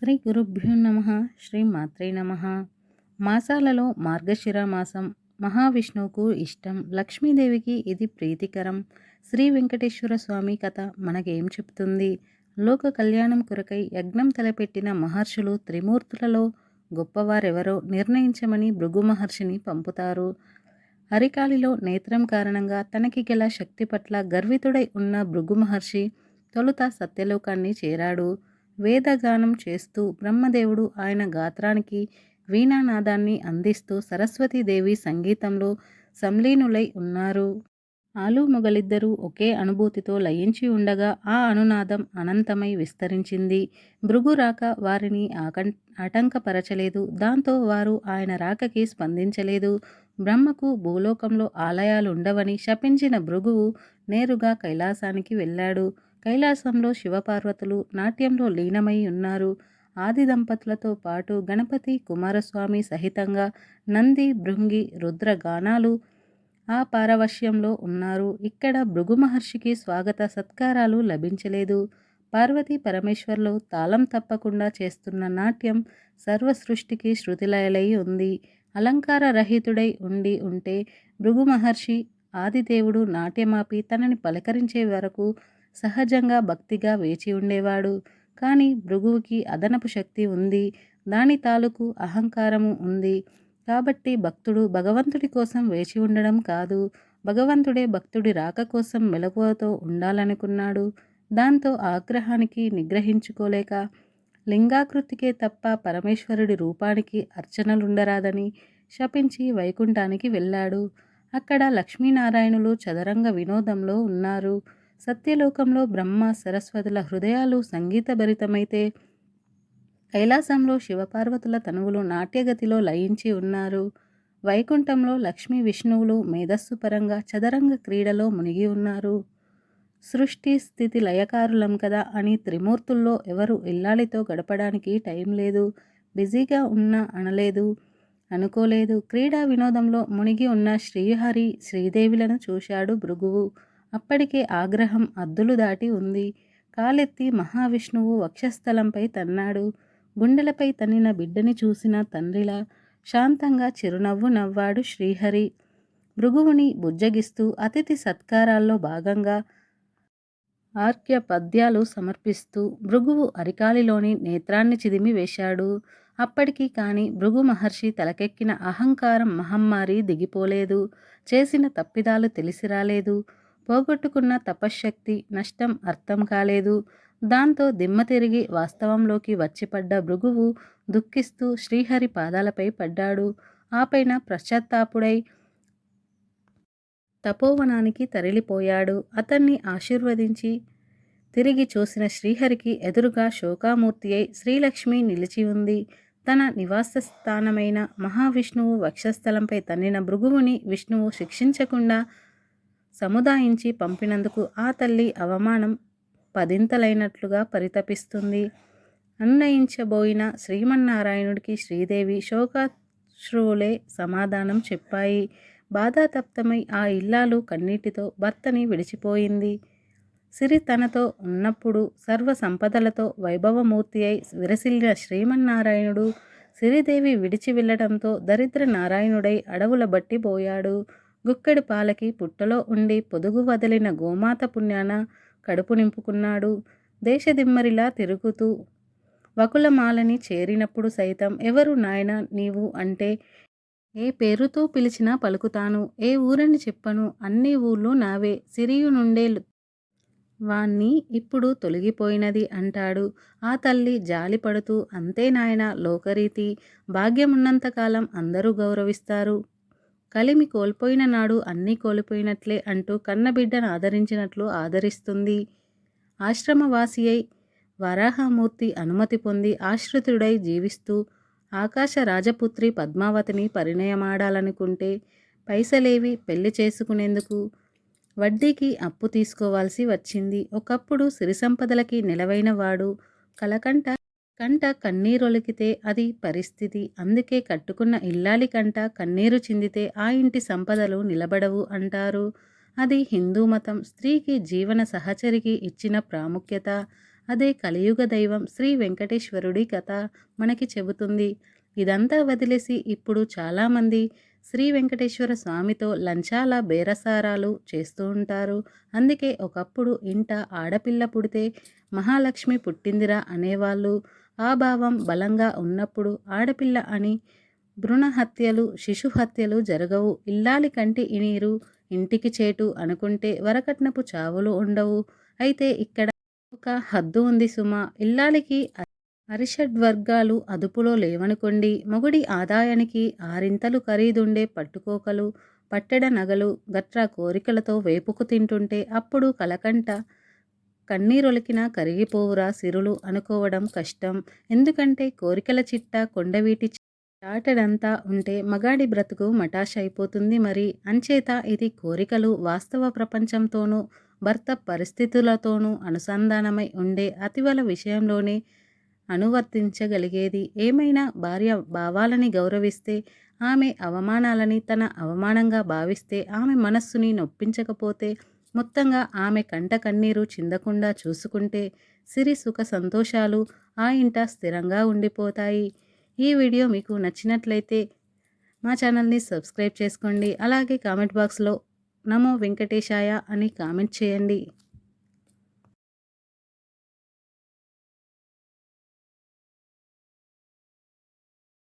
శ్రీ గురుభ్యో నమ. శ్రీ మాత్రే నమ. మాసాలలో మార్గశిర మాసం మహావిష్ణువుకు ఇష్టం, లక్ష్మీదేవికి ఇది ప్రీతికరం. శ్రీ వెంకటేశ్వర స్వామి కథ మనకేం చెప్తుంది? లోక కళ్యాణం కొరకై యజ్ఞం తలపెట్టిన మహర్షులు త్రిమూర్తులలో గొప్పవారెవరో నిర్ణయించమని భృగు మహర్షిని పంపుతారు. అరికాలిలో నేత్రం కారణంగా తనకి గల శక్తి పట్ల గర్వితుడై ఉన్న భృగు మహర్షి తొలుత సత్యలోకాన్ని చేరాడు. వేదగానం చేస్తూ బ్రహ్మదేవుడు ఆయన గాత్రానికి వీణానాదాన్ని అందిస్తూ సరస్వతీదేవి సంగీతంలో సంలీనులై ఉన్నారు. ఆలు మొగలిద్దరూ ఒకే అనుభూతితో లయించి ఉండగా ఆ అనునాదం అనంతమై విస్తరించింది. భృగు రాక వారిని ఆటంకపరచలేదు. దాంతో వారు ఆయన రాకకి స్పందించలేదు. బ్రహ్మకు భూలోకంలో ఆలయాలుండవని శపించిన భృగువు నేరుగా కైలాసానికి వెళ్ళాడు. కైలాసంలో శివపార్వతులు నాట్యంలో లీనమై ఉన్నారు. ఆది దంపతులతో పాటు గణపతి కుమారస్వామి సహితంగా నంది, భృంగి, రుద్ర గానాలు ఆ పారవశ్యంలో ఉన్నారు. ఇక్కడ భృగు మహర్షికి స్వాగత సత్కారాలు లభించలేదు. పార్వతీ పరమేశ్వర్లు తాళం తప్పకుండా చేస్తున్న నాట్యం సర్వ సృష్టికి శృతిలయలై ఉంది. అలంకార రహితుడై ఉంటే భృగు మహర్షి ఆదిదేవుడు నాట్యమాపి తనని పలకరించే వరకు సహజంగా భక్తిగా వేచి ఉండేవాడు. కానీ భృగువుకి అదనపు శక్తి ఉంది. దాని తాలూకు అహంకారము ఉంది. కాబట్టి భక్తుడు భగవంతుడి కోసం వేచి ఉండడం కాదు, భగవంతుడే భక్తుడి రాక కోసం మెలకువతో ఉండాలనుకున్నాడు. దాంతో ఆగ్రహానికి నిగ్రహించుకోలేక లింగాకృతికే తప్ప పరమేశ్వరుడి రూపానికి అర్చనలుండరాదని శపించి వైకుంఠానికి వెళ్ళాడు. అక్కడ లక్ష్మీనారాయణులు చదరంగ వినోదంలో ఉన్నారు. సత్యలోకంలో బ్రహ్మ సరస్వతుల హృదయాలు సంగీతభరితమైతే కైలాసంలో శివపార్వతుల తనువులు నాట్యగతిలో లయించి ఉన్నారు. వైకుంఠంలో లక్ష్మీ విష్ణువులు మేధస్సు పరంగా చదరంగ క్రీడలో మునిగి ఉన్నారు. సృష్టి స్థితి లయకారులం కదా అని త్రిమూర్తుల్లో ఎవరు ఇల్లాలితో గడపడానికి టైం లేదు, బిజీగా ఉన్నా అనుకోలేదు. క్రీడా వినోదంలో మునిగి ఉన్న శ్రీహరి శ్రీదేవిలను చూశాడు భృగువు. అప్పటికే ఆగ్రహం అద్దులు దాటి ఉంది. కాలెత్తి మహావిష్ణువు వక్షస్థలంపై తన్నాడు. గుండెలపై తన్నిన బిడ్డని చూసిన తండ్రిలా శాంతంగా చిరునవ్వు నవ్వాడు శ్రీహరి. భృగువుని బుజ్జగిస్తూ అతిథి సత్కారాల్లో భాగంగా ఆర్ఘ్య పద్యాలు సమర్పిస్తూ భృగువు అరికాలిలోని నేత్రాన్ని చిదిమి వేశాడు. అప్పటికి కాని భృగు మహర్షి తలకెక్కిన అహంకారం మహమ్మారి దిగిపోలేదు. చేసిన తప్పిదాలు తెలిసి రాలేదు. పోగొట్టుకున్న తపశ్శక్తి నష్టం అర్థం కాలేదు. దాంతో దిమ్మ తిరిగి వాస్తవంలోకి వచ్చిపడ్డ భృగువు దుఃఖిస్తూ శ్రీహరి పాదాలపై పడ్డాడు. ఆపైన పశ్చాత్తాపుడై తపోవనానికి తరలిపోయాడు. అతన్ని ఆశీర్వదించి తిరిగి చూసిన శ్రీహరికి ఎదురుగా శోకామూర్తి అయి శ్రీలక్ష్మి నిలిచి ఉంది. తన నివాస స్థానమైన మహావిష్ణువు వక్షస్థలంపై తన్నిన భృగువుని విష్ణువు శిక్షించకుండా సముదాయించి పంపినందుకు ఆ తల్లి అవమానం పదింతలైనట్లుగా పరితపిస్తుంది. అన్వయించబోయిన శ్రీమన్నారాయణుడికి శ్రీదేవి శోకాశ్రువులే సమాధానం చెప్పాయి. బాధాతప్తమై ఆ ఇల్లాలు కన్నీటితో భర్తని విడిచిపోయింది. సిరి తనతో ఉన్నప్పుడు సర్వ సంపదలతో వైభవమూర్తి అయి విరసిల్లిన శ్రీమన్నారాయణుడు సిరిదేవి విడిచి వెళ్ళడంతో దరిద్ర నారాయణుడై అడవుల బట్టి పోయాడు. గుక్కెడి పాలకి పుట్టలో ఉండి పొదుగు వదిలిన గోమాత పుణ్యాన కడుపు నింపుకున్నాడు. దేశదిమ్మరిలా తిరుగుతూ వకులమాలని చేరినప్పుడు సైతం ఎవరు నాయన నీవు అంటే ఏ పేరుతో పిలిచినా పలుకుతాను, ఏ ఊరని చెప్పను, అన్ని ఊళ్ళు నావే, సిరియు నుండే వాణ్ణి ఇప్పుడు తొలగిపోయినది అంటాడు. ఆ తల్లి జాలి పడుతూ అంతే నాయన లోకరీతి, భాగ్యమున్నంతకాలం అందరూ గౌరవిస్తారు, కలిమి కోల్పోయిన నాడు అన్నీ కోల్పోయినట్లే అంటూ కన్నబిడ్డను ఆదరించినట్లు ఆదరిస్తుంది. ఆశ్రమవాసి అయి వరాహమూర్తి అనుమతి పొంది ఆశ్రితుడై జీవిస్తూ ఆకాశ రాజపుత్రి పద్మావతిని పరిణయమాడాలనుకుంటే పైసలేవి పెళ్లి చేసుకునేందుకు వడ్డీకి అప్పు తీసుకోవాల్సి వచ్చింది. ఒకప్పుడు సిరి సంపదలకి నిలవైన వాడు కంట కన్నీరొలికితే అది పరిస్థితి. అందుకే కట్టుకున్న ఇల్లాలి కంట కన్నీరు చిందితే ఆ ఇంటి సంపదలు నిలబడవు అంటారు. అది హిందూ మతం స్త్రీకి జీవన సహచరికి ఇచ్చిన ప్రాముఖ్యత. అదే కలియుగ దైవం శ్రీ వెంకటేశ్వరుడి కథ మనకి చెబుతుంది. ఇదంతా వదిలేసి ఇప్పుడు చాలామంది శ్రీ వెంకటేశ్వర స్వామితో లంచాల బేరసారాలు చేస్తూ ఉంటారు. అందుకే ఒకప్పుడు ఇంట ఆడపిల్ల పుడితే మహాలక్ష్మి పుట్టిందిరా అనేవాళ్ళు. ఆ భావం బలంగా ఉన్నప్పుడు ఆడపిల్ల అని భ్రూణ హత్యలు, శిశు హత్యలు జరగవు. ఇల్లాలి కంటి నీరు ఇంటికి చేటు అనుకుంటే వరకట్నపు చావులు ఉండవు. అయితే ఇక్కడ ఒక హద్దు ఉంది సుమా. ఇల్లాలికి అరిషడ్వర్గాలు అదుపులో లేవనుకోండి. మొగుడి ఆదాయానికి ఆరింతలు ఖరీదుండే పట్టుకోకలు, పట్టెడ నగలు గట్రా కోరికలతో వేపుకు తింటుంటే అప్పుడు కలకంట కన్నీరొలికినా కరిగిపోవురా సిరులు అనుకోవడం కష్టం. ఎందుకంటే కోరికల చిట్ట కొండవీటి చాటెడంతా ఉంటే మగాడి బ్రతుకు మటాష్ అయిపోతుంది మరి. అంచేత ఇది కోరికలు వాస్తవ ప్రపంచంతోనూ భర్త పరిస్థితులతోనూ అనుసంధానమై ఉండే అతివల విషయంలోనే అనువర్తించగలిగేది. ఏమైనా భార్య భావాలని గౌరవిస్తే, ఆమె అవమానాలని తన అవమానంగా భావిస్తే, ఆమె మనస్సుని నొప్పించకపోతే, మొత్తంగా ఆమె కంట కన్నీరు చిందకుండా చూసుకుంటే సిరి సుఖ సంతోషాలు ఆ ఇంట స్థిరంగా ఉండిపోతాయి. ఈ వీడియో మీకు నచ్చినట్లయితే మా ఛానల్ని సబ్స్క్రైబ్ చేసుకోండి. అలాగే కామెంట్ బాక్స్లో నమో వెంకటేశాయ అని కామెంట్ చేయండి.